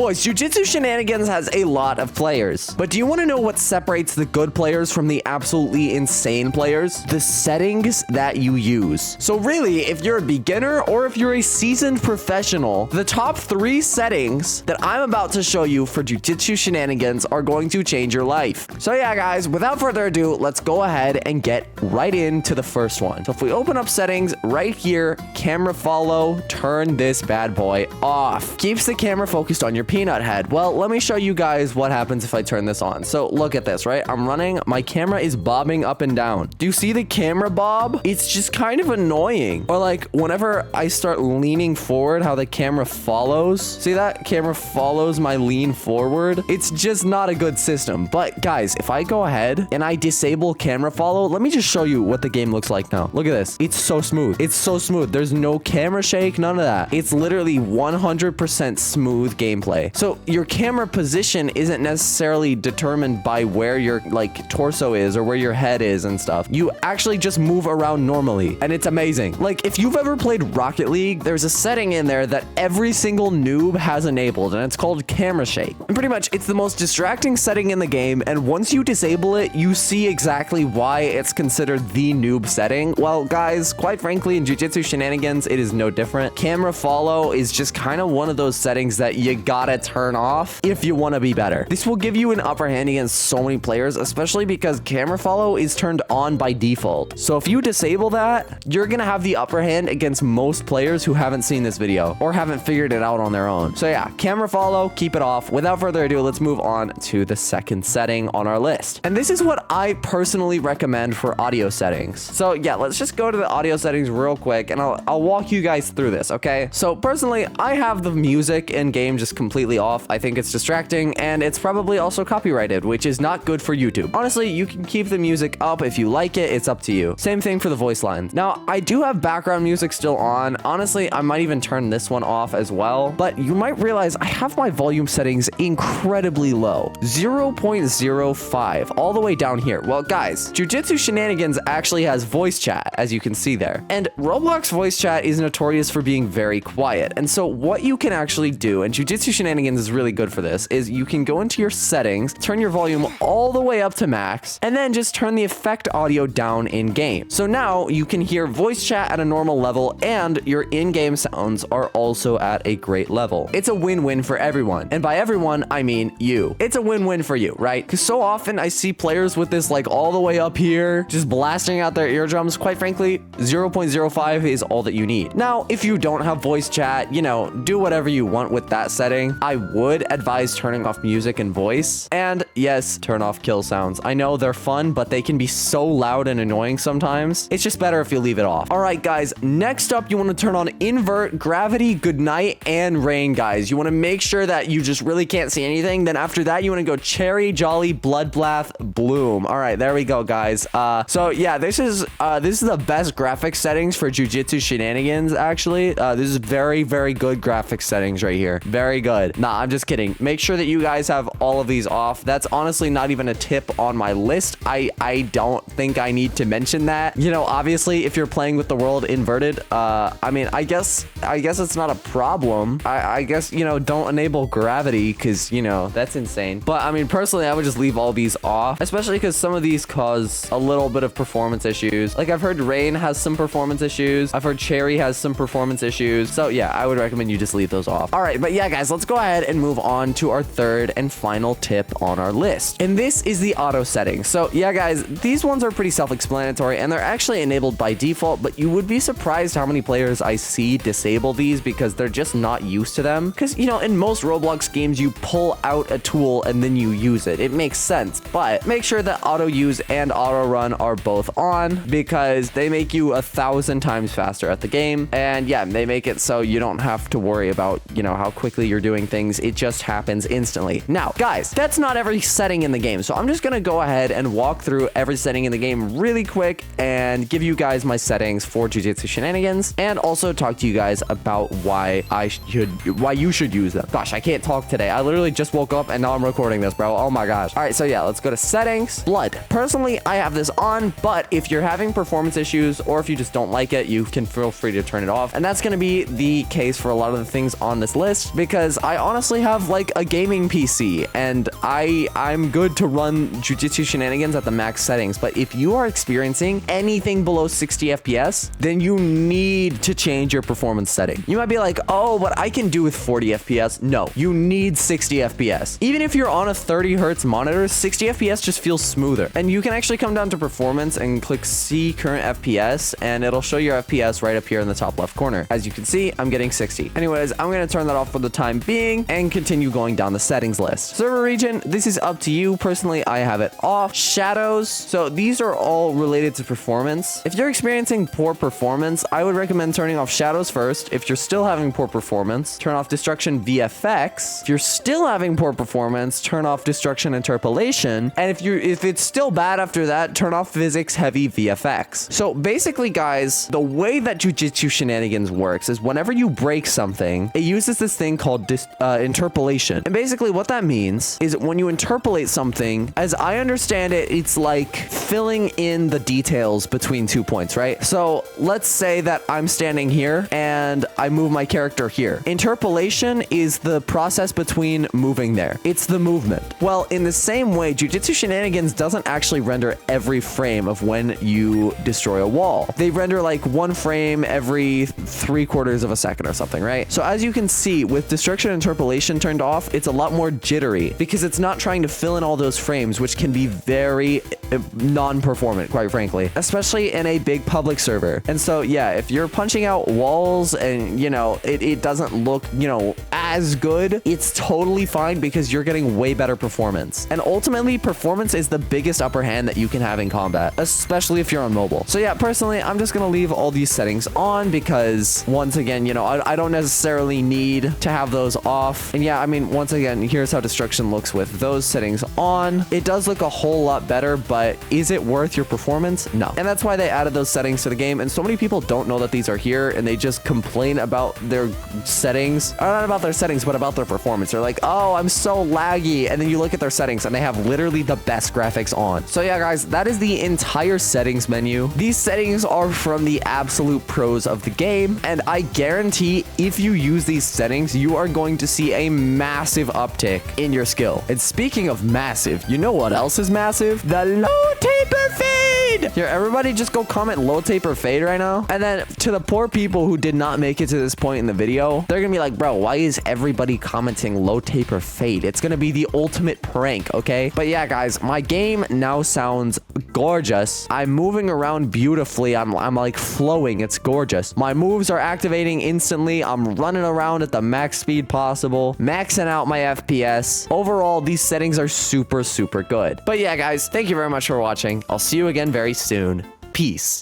Boys, Jujutsu Shenanigans has a lot of players, but do you want to know what separates the good players from the absolutely insane players? The settings that you use. So really, if you're a beginner or if you're a seasoned professional, the top 3 settings that I'm about to show you for Jujutsu Shenanigans are going to change your life. So yeah, guys, without further ado, let's go ahead and get right into the first one. So if we open up settings right here, camera follow, turn this bad boy off. Keeps the camera focused on your peanut head. Well, let me show you guys what happens if I turn this on. So look at this, right? I'm running, my camera is bobbing up and down. Do you see the camera bob? It's just kind of annoying. Or like whenever I start leaning forward, how the camera follows. See that? Camera follows my lean forward. It's just not a good system. But guys, if I go ahead and I disable camera follow, let me just show you what the game looks like now. Look at this. It's so smooth. It's so smooth. There's no camera shake, none of that. It's literally 100% smooth gameplay. So your camera position isn't necessarily determined by where your like torso is or where your head is and stuff. You actually just move around normally, and it's amazing. Like if you've ever played Rocket League, there's a setting in there that every single noob has enabled, and it's called camera shake. And pretty much it's the most distracting setting in the game, and once you disable it, you see exactly why it's considered the noob setting. Well, guys, quite frankly, in Jujutsu Shenanigans, it is no different. Camera follow is just kind of one of those settings that you gotta turn off if you want to be better. This will give you an upper hand against so many players, especially because camera follow is turned on by default. So if you disable that, you're gonna have the upper hand against most players who haven't seen this video or haven't figured it out on their own. So yeah, camera follow, keep it off. Without further ado, let's move on to the second setting on our list. And this is what I personally recommend for audio settings. So yeah, let's just go to the audio settings real quick, and I'll walk you guys through this, okay? So personally, I have the music in game just completely off. I think it's distracting, and it's probably also copyrighted, which is not good for YouTube. Honestly, you can keep the music up if you like it. It's up to you. Same thing for the voice lines. Now, I do have background music still on. Honestly, I might even turn this one off as well, but you might realize I have my volume settings incredibly low. 0.05 all the way down here. Well, guys, Jujutsu Shenanigans actually has voice chat, as you can see there. And Roblox voice chat is notorious for being very quiet. And so what you can actually do, and Jujutsu Shenanigans is really good for this, is you can go into your settings, turn your volume all the way up to max, and then just turn the effect audio down in game. So now you can hear voice chat at a normal level, and your in-game sounds are also at a great level. It's a win-win for everyone. And by everyone, I mean you. It's a win-win for you, right? Because so often I see players with this like all the way up here, just blasting out their eardrums. Quite frankly, 0.05 is all that you need. Now, if you don't have voice chat, you know, do whatever you want with that setting. I would advise turning off music and voice. And yes, turn off kill sounds. I know they're fun, but they can be so loud and annoying sometimes. It's just better if you leave it off. All right, guys, next up, you want to turn on invert, gravity, goodnight, and rain, guys. You want to make sure that you just really can't see anything. Then after that, you want to go cherry, jolly, bloodbath, bloom. All right, there we go, guys. So yeah, this is the best graphics settings for Jujutsu Shenanigans, actually. This is very, very good graphics settings right here. Very good. Nah, I'm just kidding. Make sure that you guys have all of these off. That's honestly not even a tip on my list. I don't think I need to mention that. You know, obviously, if you're playing with the world inverted, I mean, I guess it's not a problem. I guess, you know, don't enable gravity because, you know, that's insane. But I mean, personally, I would just leave all these off, especially because some of these cause a little bit of performance issues. Like I've heard rain has some performance issues. I've heard cherry has some performance issues. So yeah, I would recommend you just leave those off. All right, but yeah, guys, let's go ahead and move on to our third and final tip on our list. And this is the auto settings. So yeah, guys, these ones are pretty self-explanatory and they're actually enabled by default, but you would be surprised how many players I see disable these because they're just not used to them. Because, you know, in most Roblox games, you pull out a tool and then you use it. It makes sense, but make sure that auto use and auto run are both on because they make you 1,000 times faster at the game. And yeah, they make it so you don't have to worry about, you know, how quickly you're doing things. It just happens instantly. Now, guys, that's not every setting in the game. So I'm just going to go ahead and walk through every setting in the game really quick and give you guys my settings for Jujutsu Shenanigans and also talk to you guys about why you should use them. Gosh, I can't talk today. I literally just woke up and now I'm recording this, bro. Oh my gosh. All right, so yeah, let's go to settings. Blood. Personally, I have this on, but if you're having performance issues or if you just don't like it, you can feel free to turn it off. And that's going to be the case for a lot of the things on this list because I I honestly have like a gaming PC, and I'm good to run Jujutsu Shenanigans at the max settings. But if you are experiencing anything below 60 FPS, then you need to change your performance setting. You might be like, oh, but I can do with 40 FPS. No, you need 60 FPS. Even if you're on a 30 hertz monitor, 60 FPS just feels smoother. And you can actually come down to performance and click see current FPS, and it'll show your FPS right up here in the top left corner. As you can see, I'm getting 60. Anyways, I'm going to turn that off for the time being and continue going down the settings list. Server region, this is up to you. Personally, I have it off. Shadows, so these are all related to performance. If you're experiencing poor performance, I would recommend turning off shadows first. If you're still having poor performance, turn off destruction VFX. If you're still having poor performance, turn off destruction interpolation. And if it's still bad after that, turn off physics heavy VFX. So basically, guys, the way that Jujutsu Shenanigans works is whenever you break something, it uses this thing called interpolation. And basically what that means is when you interpolate something, as I understand it, it's like filling in the details between 2 points, right? So let's say that I'm standing here and I move my character here. Interpolation is the process between moving there. It's the movement. Well, in the same way, Jujutsu Shenanigans doesn't actually render every frame of when you destroy a wall. They render like 1 frame every 3/4 of a second or something, right? So as you can see, with destruction interpolation turned off, it's a lot more jittery because it's not trying to fill in all those frames, which can be very non-performant, quite frankly, especially in a big public server. And so, yeah, if you're punching out walls and, you know, it doesn't look, you know, as good, it's totally fine because you're getting way better performance. And ultimately, performance is the biggest upper hand that you can have in combat, especially if you're on mobile. So yeah, personally, I'm just gonna leave all these settings on because once again, you know, I don't necessarily need to have those off. And yeah, I mean, once again, here's how destruction looks with those settings on. It does look a whole lot better, but is it worth your performance? No. And that's why they added those settings to the game. And so many people don't know that these are here, and they just complain about their settings, or not about their settings, but about their performance. They're like, oh, I'm so laggy. And then you look at their settings and they have literally the best graphics on. So yeah, guys, that is the entire settings menu. These settings are from the absolute pros of the game, and I guarantee if you use these settings, you are going to see a massive uptick in your skill. And speaking of massive, you know what else is massive? The low taper fade. Here, everybody just go comment low taper fade right now. And then to the poor people who did not make it to this point in the video, they're gonna be like, bro, why is everybody commenting low taper fade? It's gonna be the ultimate prank, okay? But yeah, guys, my game now sounds gorgeous. I'm moving around beautifully. I'm like flowing. It's gorgeous. My moves are activating instantly. I'm running around at the max speed possible, maxing out my FPS. Overall, these settings are super, super good. But yeah, guys, thank you very much for watching. I'll see you again very soon. Peace.